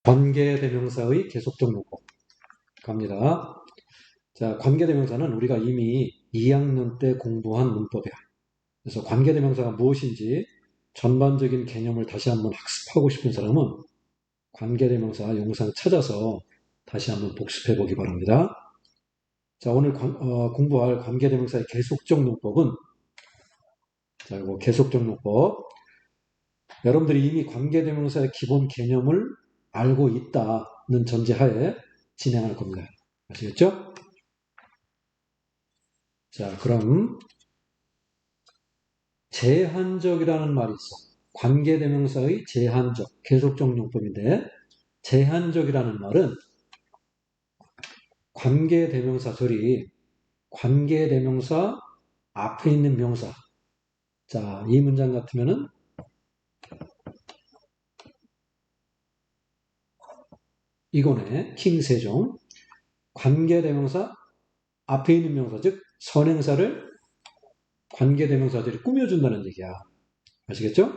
관계대명사의 계속적 용법 갑니다. 자, 관계대명사는 우리가 이미 2학년 때 공부한 문법이야. 그래서 관계대명사가 무엇인지 전반적인 개념을 다시 한번 학습하고 싶은 사람은 관계대명사 영상 찾아서 다시 한번 복습해 보기 바랍니다. 자, 오늘 공부할 관계대명사의 계속적 용법은, 자, 이거 계속적 용법. 여러분들이 이미 관계대명사의 기본 개념을 알고 있다는 전제하에 진행할 겁니다. 아시겠죠? 자, 그럼 제한적이라는 말이 있어. 관계대명사의 제한적, 계속적 용법인데, 제한적이라는 말은 관계대명사 관계대명사 앞에 있는 명사. 자, 이 문장 같으면은 이거네. 킹세종. 관계대명사 앞에 있는 명사, 즉 선행사를 관계대명사들이 꾸며준다는 얘기야. 아시겠죠?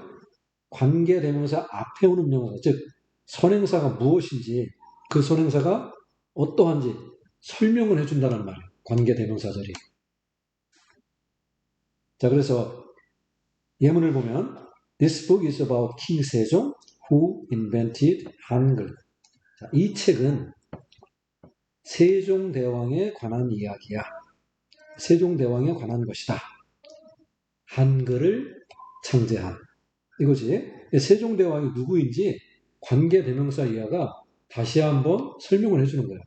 관계대명사 앞에 오는 명사, 즉 선행사가 무엇인지 그 선행사가 어떠한지 설명을 해준다는 말이에요. 관계대명사들이. 자, 그래서 예문을 보면 This book is about King Sejong who invented 한글. 자, 이 책은 세종대왕에 관한 이야기야. 세종대왕에 관한 것이다. 한글을 창제한. 이거지. 세종대왕이 누구인지 관계대명사 이하가 다시 한번 설명을 해주는 거야.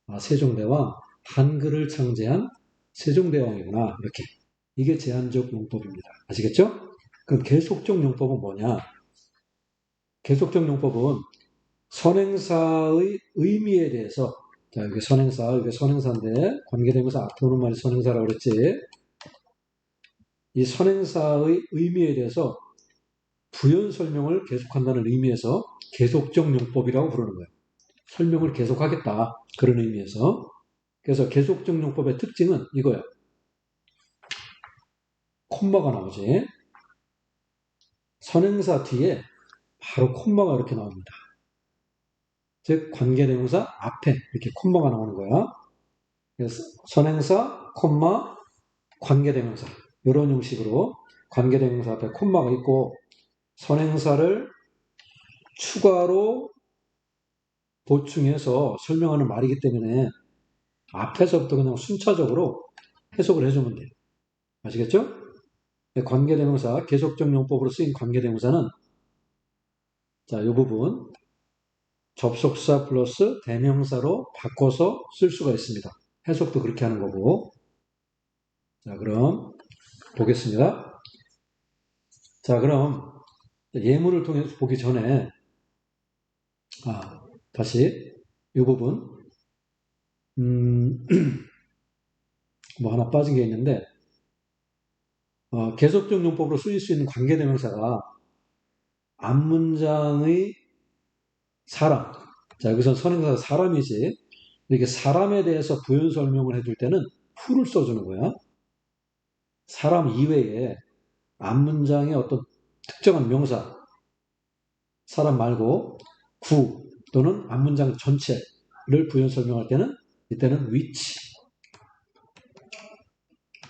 아, 세종대왕, 한글을 창제한 세종대왕이구나. 이렇게. 이게 제한적 용법입니다. 아시겠죠? 그럼 계속적 용법은 뭐냐? 계속적 용법은 선행사의 의미에 대해서, 자, 이게 선행사인데, 관계대명사 앞에 오는 말이 선행사라고 그랬지. 이 선행사의 의미에 대해서 부연 설명을 계속한다는 의미에서 계속적 용법이라고 부르는 거예요. 설명을 계속하겠다. 그런 의미에서. 그래서 계속적 용법의 특징은 이거야. 콤마가 나오지. 선행사 뒤에 바로 콤마가 이렇게 나옵니다. 즉 관계대명사 앞에 이렇게 콤마가 나오는 거야. 그래서 선행사, 콤마, 관계대명사 이런 형식으로 관계대명사 앞에 콤마가 있고 선행사를 추가로 보충해서 설명하는 말이기 때문에 앞에서부터 그냥 순차적으로 해석을 해주면 돼요. 아시겠죠? 관계대명사, 계속적 용법으로 쓰인 관계대명사는 자, 이 부분 접속사 플러스 대명사로 바꿔서 쓸 수가 있습니다. 해석도 그렇게 하는 거고. 자, 그럼 보겠습니다. 자, 그럼 예문을 통해서 보기 전에 다시 이 부분 뭐 하나 빠진 게 있는데 계속적 용법으로 쓰일 수 있는 관계대명사가 앞문장의 사람. 자, 여기서 선행사가 사람이지. 이렇게 사람에 대해서 부연 설명을 해줄 때는 who를 써주는 거야. 사람 이외에 앞문장의 어떤 특정한 명사, 사람 말고 구 또는 앞문장 전체를 부연 설명할 때는 이때는 which,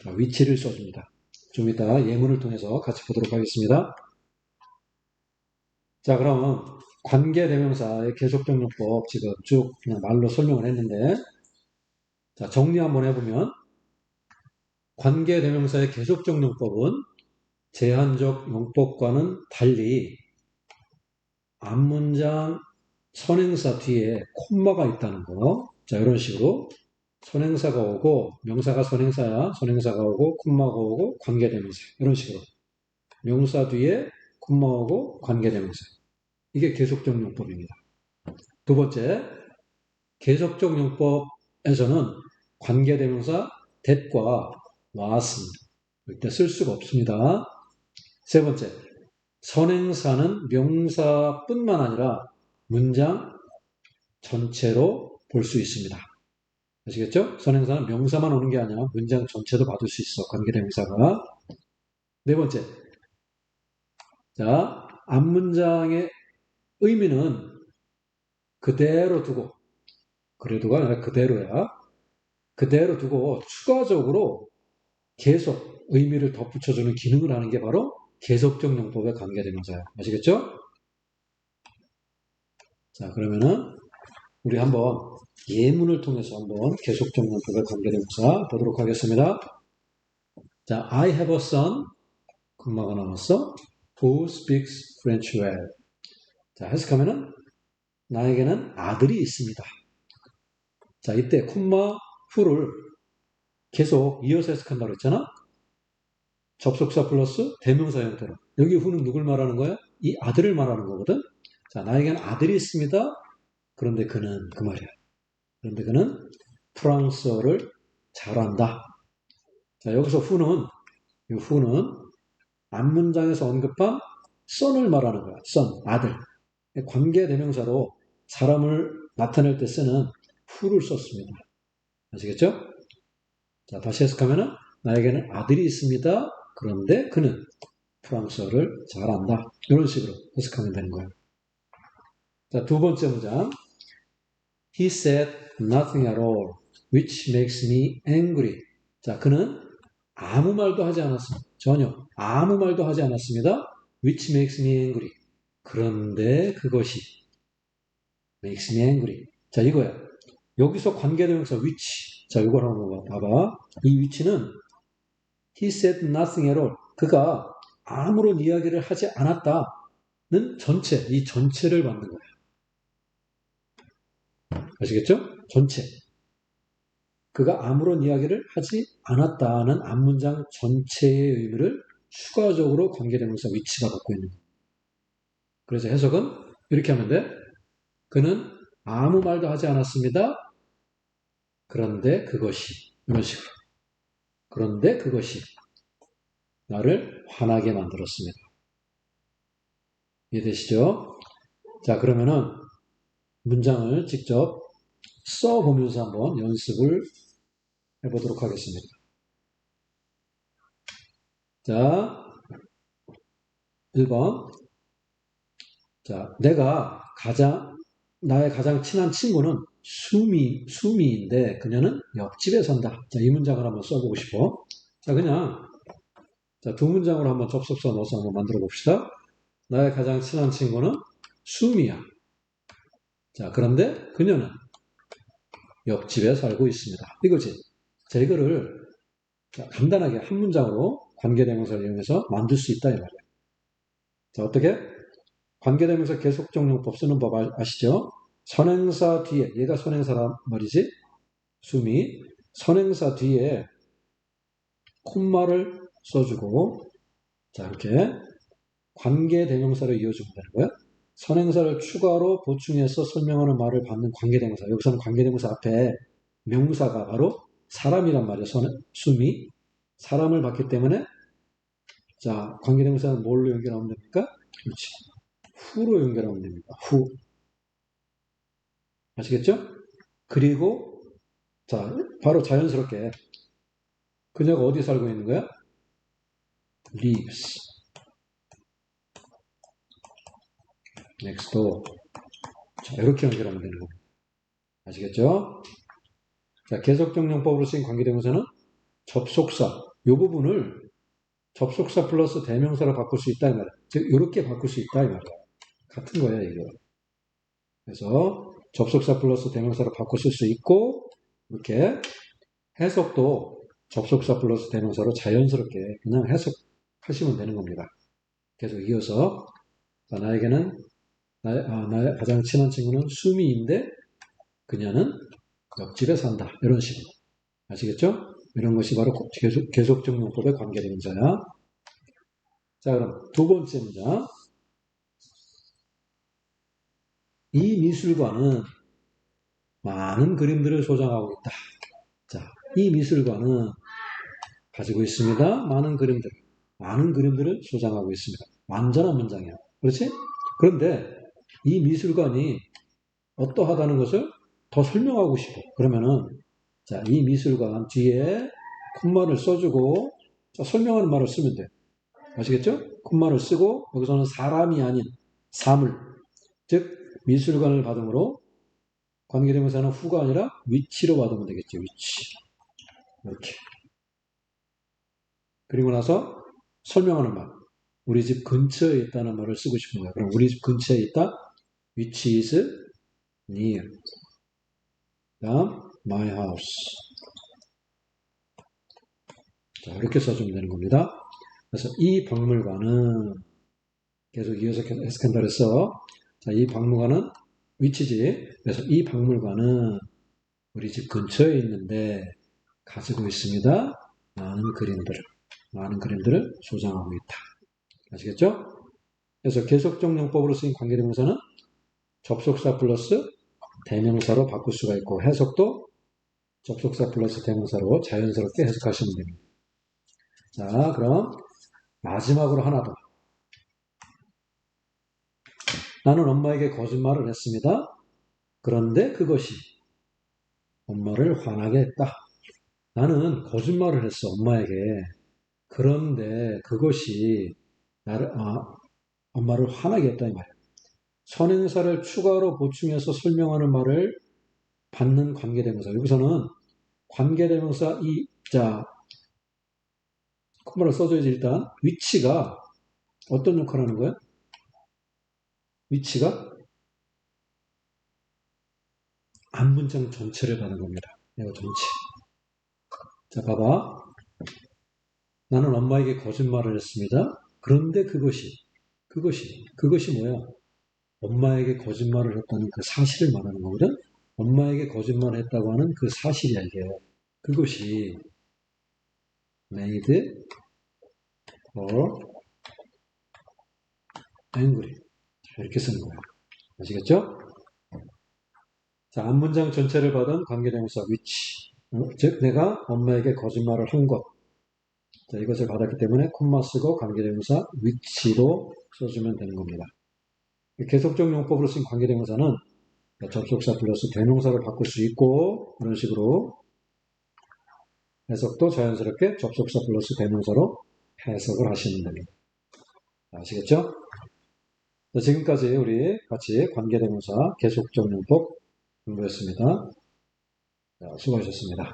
which를 써줍니다. 좀 이따 예문을 통해서 같이 보도록 하겠습니다. 자, 그럼 관계대명사의 계속적 용법 지금 쭉 그냥 말로 설명을 했는데 자, 정리 한번 해보면 관계대명사의 계속적 용법은 제한적 용법과는 달리 앞문장 선행사 뒤에 콤마가 있다는 거. 자, 이런 식으로 선행사가 오고 명사가 선행사야. 선행사가 오고 콤마가 오고 관계대명사. 이런 식으로 명사 뒤에 콤마 오고 관계대명사. 이게 계속적 용법입니다. 두 번째, 계속적 용법에서는 관계대명사 that과 what은 이때 쓸 수가 없습니다. 세 번째, 선행사는 명사뿐만 아니라 문장 전체로 볼 수 있습니다. 아시겠죠? 선행사는 명사만 오는 게 아니라 문장 전체도 받을 수 있어. 관계대명사가. 네 번째, 자, 앞문장의 의미는 그대로 두고, 그래도가 아니라 그대로야. 그대로 두고 추가적으로 계속 의미를 덧붙여주는 기능을 하는 게 바로 계속적 용법의 관계대명사예요. 아시겠죠? 자, 그러면은 우리 한번 예문을 통해서 한번 계속적 용법의 관계대명사 보도록 하겠습니다. 자, I have a son, 콤마가 나왔어. Who speaks French well. 자, 해석하면은 나에게는 아들이 있습니다. 자, 이때 콤마 who를 계속 이어서 해석한다고 했잖아. 접속사 플러스 대명사 형태로. 여기 who는 누굴 말하는 거야? 이 아들을 말하는 거거든. 자, 나에게는 아들이 있습니다. 그런데 그는 그 말이야. 그런데 그는 프랑스어를 잘한다. 자, 여기서 who는 앞문장에서 언급한 son을 말하는 거야. son, 아들. 관계 대명사로 사람을 나타낼 때 쓰는 who를 썼습니다. 아시겠죠? 자, 다시 해석하면은 나에게는 아들이 있습니다. 그런데 그는 프랑스어를 잘한다. 이런 식으로 해석하면 되는 거예요. 자, 두 번째 문장. He said nothing at all, which makes me angry. 자, 그는 아무 말도 하지 않았습니다. 전혀 아무 말도 하지 않았습니다. Which makes me angry. 그런데 그것이 makes me angry. 자, 이거야. 여기서 관계대명사 which. 자, 이걸 한번 봐봐. 이 which는 he said nothing at all. 그가 아무런 이야기를 하지 않았다는 전체, 이 전체를 받는 거야. 아시겠죠? 전체. 그가 아무런 이야기를 하지 않았다는 앞문장 전체의 의미를 추가적으로 관계대명사 위치가 갖고 있는 거예요. 그래서 해석은 이렇게 하면 돼. 그는 아무 말도 하지 않았습니다. 그런데 그것이 이런 식으로. 그런데 그것이 나를 화나게 만들었습니다. 이해되시죠? 자, 그러면은 문장을 직접 써보면서 한번 연습을 해보도록 하겠습니다. 자, 1번. 자, 나의 가장 친한 친구는 수미인데 그녀는 옆집에 산다. 자, 이 문장을 한번 써보고 싶어. 자, 자, 두 문장으로 한번 접속사 넣어서 한번 만들어 봅시다. 나의 가장 친한 친구는 수미야. 자, 그런데 그녀는 옆집에 살고 있습니다. 이거지. 자, 이거를 간단하게 한 문장으로 관계대명사를 이용해서 만들 수 있다 이 말이야. 자, 어떻게? 관계대명사 계속적 용법 쓰는 법 아시죠? 선행사 뒤에, 얘가 선행사란 말이지? 수미. 선행사 뒤에 콤마를 써주고, 자, 이렇게 관계대명사를 이어주면 되는 거야. 선행사를 추가로 보충해서 설명하는 말을 받는 관계대명사. 여기서는 관계대명사 앞에 명사가 바로 사람이란 말이에요. 수미. 사람을 받기 때문에, 자, 관계대명사는 뭘로 연결하면 됩니까? 그렇지. who로 연결하면 됩니다. who. 아시겠죠? 그리고 자, 바로 자연스럽게 그녀가 어디 살고 있는 거야? lives next door. 자, 이렇게 연결하면 되는 겁니다. 아시겠죠? 자, 계속적 용법으로 쓰인 관계대명사는 접속사, 이 부분을 접속사 플러스 대명사로 바꿀 수 있다 이 말이야. 즉, 이렇게 바꿀 수 있다 이 말이야. 같은 거야, 이게. 그래서 접속사 플러스 대명사로 바꿔 쓸 수 있고, 이렇게 해석도 접속사 플러스 대명사로 자연스럽게 그냥 해석하시면 되는 겁니다. 계속 이어서 자, 나의 가장 친한 친구는 수미인데 그녀는 옆집에 산다. 이런 식으로. 아시겠죠? 이런 것이 바로 계속적 용법의 관계대명사야. 자, 그럼 두 번째 문장. 이 미술관은 많은 그림들을 소장하고 있다. 자, 이 미술관은 가지고 있습니다. 많은 그림들을 소장하고 있습니다. 완전한 문장이야. 그렇지? 그런데 이 미술관이 어떠하다는 것을 더 설명하고 싶어. 그러면은, 자, 이 미술관 뒤에 콤마를 써주고, 자, 설명하는 말을 쓰면 돼. 아시겠죠? 콤마를 쓰고, 여기서는 사람이 아닌 사물, 즉, 미술관을 받음으로 관계대명사는 who가 아니라 which로 받으면 되겠죠. which. 이렇게. 그리고 나서 설명하는 말. 우리 집 근처에 있다는 말을 쓰고 싶은 거예요. 그럼 우리 집 근처에 있다. which is near. 다음 my house. 자, 이렇게 써주면 되는 겁니다. 그래서 이 박물관은 계속 이어서 에스캔더를 써. 자, 이 박물관은 위치지. 그래서 이 박물관은 우리 집 근처에 있는데 가지고 있습니다. 많은 그림들을 소장하고 있다. 아시겠죠? 그래서 계속적 용법으로 쓰인 관계대명사는 접속사 플러스 대명사로 바꿀 수가 있고 해석도 접속사 플러스 대명사로 자연스럽게 해석하시면 됩니다. 자, 그럼 마지막으로 하나 더. 나는 엄마에게 거짓말을 했습니다. 그런데 그것이 엄마를 화나게 했다. 나는 거짓말을 했어, 엄마에게. 그런데 그것이 엄마를 화나게 했다, 이 말이야. 선행사를 추가로 보충해서 설명하는 말을 받는 관계대명사. 여기서는 관계대명사 콤마를 써줘야지. 일단 위치가 어떤 역할을 하는 거야? 위치가 앞문장 전체를 받는 겁니다. 이거 전체. 자, 봐봐. 나는 엄마에게 거짓말을 했습니다. 그런데 그것이 뭐야? 엄마에게 거짓말을 했다는 그 사실을 말하는 거거든? 엄마에게 거짓말을 했다고 하는 그 사실이야, 이게. 그것이 made her angry. 이렇게 쓰는 거야. 아시겠죠? 자, 앞문장 전체를 받은 관계대명사 which. 즉, 내가 엄마에게 거짓말을 한 것. 자, 이것을 받았기 때문에 콤마 쓰고 관계대명사 which로 써주면 되는 겁니다. 계속적 용법으로 쓴 관계대명사는 접속사 플러스 대명사를 바꿀 수 있고 이런 식으로 해석도 자연스럽게 접속사 플러스 대명사로 해석을 하시면 됩니다. 아시겠죠? 자, 지금까지 우리 같이 관계대명사 계속적 용법 공부했습니다. 자, 수고하셨습니다.